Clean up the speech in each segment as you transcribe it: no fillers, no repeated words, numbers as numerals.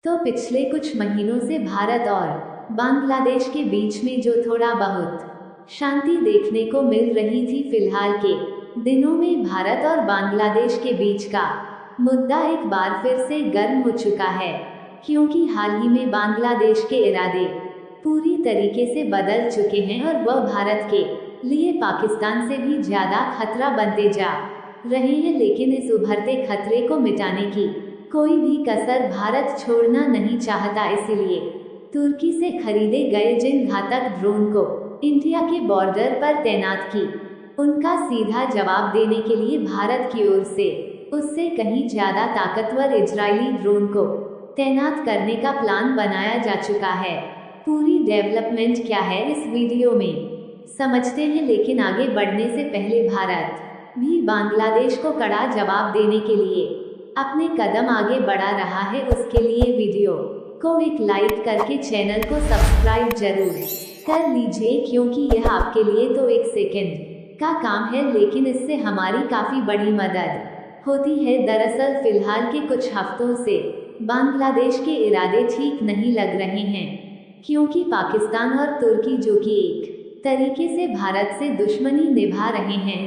तो पिछले कुछ महीनों से भारत और बांग्लादेश के बीच में जो थोड़ा बहुत शांति देखने को मिल रही थी, फिलहाल के दिनों में भारत और बांग्लादेश के बीच का मुद्दा एक बार फिर से गर्म हो चुका है, क्योंकि हाल ही में बांग्लादेश के इरादे पूरी तरीके से बदल चुके हैं और वह भारत के लिए पाकिस्तान से भी ज्यादा खतरा बनते जा रहे हैं। लेकिन इस उभरते खतरे को मिटाने की कोई भी कसर भारत छोड़ना नहीं चाहता, इसलिए तुर्की से खरीदे गए जिन घातक ड्रोन को इंडिया के बॉर्डर पर तैनात की, उनका सीधा जवाब देने के लिए भारत की ओर से उससे कहीं ज्यादा ताकतवर इजरायली ड्रोन को तैनात करने का प्लान बनाया जा चुका है। पूरी डेवलपमेंट क्या है इस वीडियो में समझते हैं, लेकिन आगे बढ़ने से पहले भारत भी बांग्लादेश को कड़ा जवाब देने के लिए अपने कदम आगे बढ़ा रहा है। उसके लिए वीडियो को एक लाइक करके चैनल को सब्सक्राइब जरूर कर लीजिए, क्योंकि यह आपके लिए तो एक सेकंड का काम है, लेकिन इससे हमारी काफी बड़ी मदद होती है। दरअसल फिलहाल के कुछ हफ्तों से बांग्लादेश के इरादे ठीक नहीं लग रहे हैं, क्योंकि पाकिस्तान और तुर्की, जो कि एक तरीके से भारत से दुश्मनी निभा रहे हैं,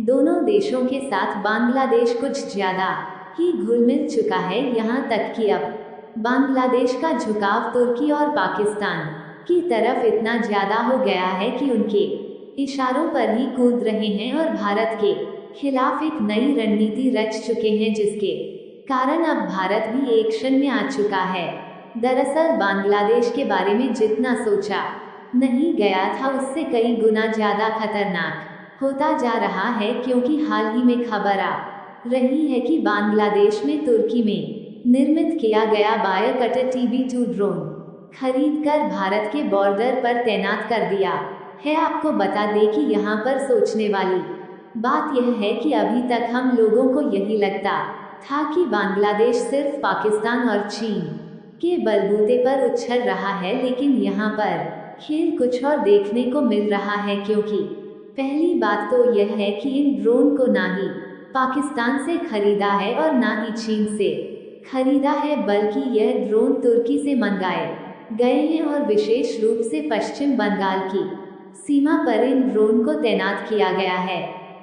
दोनों देशों के साथ बांग्लादेश कुछ ज्यादा ही घुल मिल चुका है। यहाँ तक कि अब बांग्लादेश का झुकाव तुर्की और पाकिस्तान की तरफ इतना ज्यादा हो गया है कि उनके इशारों पर ही कूद रहे हैं और भारत के खिलाफ एक नई रणनीति रच चुके हैं, जिसके कारण अब भारत भी एक्शन में आ चुका है। दरअसल बांग्लादेश के बारे में जितना सोचा नहीं गया था, उससे कई गुना ज्यादा खतरनाक होता जा रहा है, क्योंकि हाल ही में खबर आ रही है कि बांग्लादेश में तुर्की में निर्मित किया गया बायोकटर TB2 ड्रोन खरीदकर भारत के बॉर्डर पर तैनात कर दिया है। आपको बता दें कि यहाँ पर सोचने वाली बात यह है कि अभी तक हम लोगों को यही लगता था कि बांग्लादेश सिर्फ पाकिस्तान और चीन के बलबूते पर उछल रहा है, लेकिन यहाँ पर खेल कुछ और देखने को मिल रहा है। क्योंकि पहली बात तो यह है कि इन ड्रोन को ना ही पाकिस्तान से खरीदा है और ना ही चीन से खरीदा है, बल्कि यह ड्रोन तुर्की से मंगाए गए हैं और विशेष रूप से पश्चिम बंगाल की सीमा पर इन ड्रोन को तैनात किया गया है।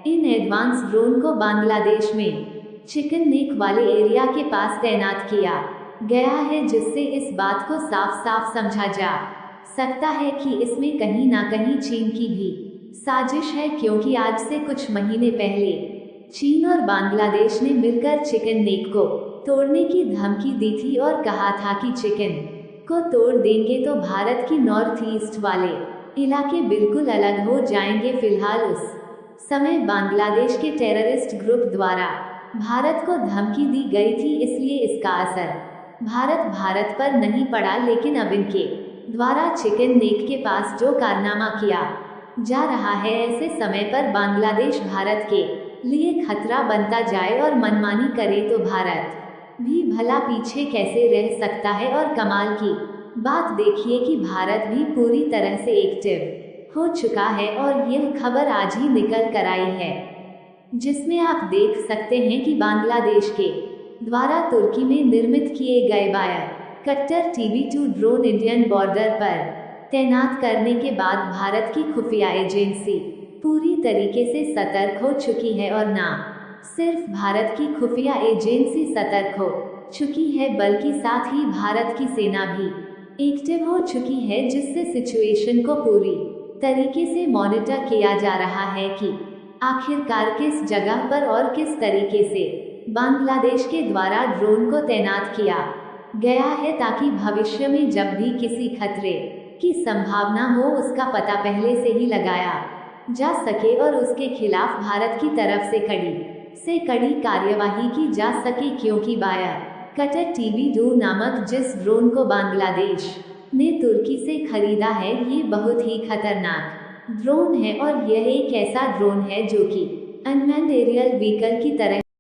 इन एडवांस ड्रोन को बांग्लादेश में चिकन नेक वाले एरिया के पास तैनात किया गया है, जिससे इस बात को साफ साफ समझा जा सकता है कि इसमें कहीं ना कहीं चीन की भी साजिश है, क्योंकि आज से कुछ महीने पहले चीन और बांग्लादेश ने मिलकर चिकन नेक को तोड़ने की धमकी दी थी और कहा था कि चिकन को तोड़ देंगे तो भारत की नॉर्थ ईस्ट वाले इलाके बिल्कुल अलग हो जाएंगे। फिलहाल उस समय बांग्लादेश के टेररिस्ट ग्रुप द्वारा भारत को धमकी दी गई थी, इसलिए इसका असर भारत पर नहीं पड़ा। लेकिन अब इनके द्वारा चिकन नेक के पास जो कारनामा किया जा रहा है, ऐसे समय पर बांग्लादेश भारत के लिए खतरा बनता जाए और मनमानी करे तो भारत भी भला पीछे कैसे रह सकता है। और कमाल की बात देखिए कि भारत भी पूरी तरह से एक्टिव हो चुका है और यह खबर आज ही निकल कर आई है, जिसमें आप देख सकते हैं कि बांग्लादेश के द्वारा तुर्की में निर्मित किए गए बायोकटर TB2 ड्रोन इंडियन बॉर्डर पर तैनात करने के बाद भारत की खुफिया एजेंसी पूरी तरीके से सतर्क हो चुकी है। और ना सिर्फ भारत की खुफिया एजेंसी सतर्क हो चुकी है, बल्कि साथ ही भारत की सेना भी एक्टिव हो चुकी है, जिससे सिचुएशन को पूरी तरीके से मॉनिटर किया जा रहा है कि आखिरकार किस जगह पर और किस तरीके से बांग्लादेश के द्वारा ड्रोन को तैनात किया गया है, ताकि भविष्य में जब भी किसी खतरे की संभावना हो, उसका पता पहले से ही लगाया जा सके और उसके खिलाफ भारत की तरफ से कड़ी कार्यवाही की जा सके। क्योंकि बायोकटर TB2 नामक जिस ड्रोन को बांग्लादेश ने तुर्की से खरीदा है, ये बहुत ही खतरनाक ड्रोन है और यह एक ऐसा ड्रोन है जो कि अनमैन्ड एरियल व्हीकल की तरह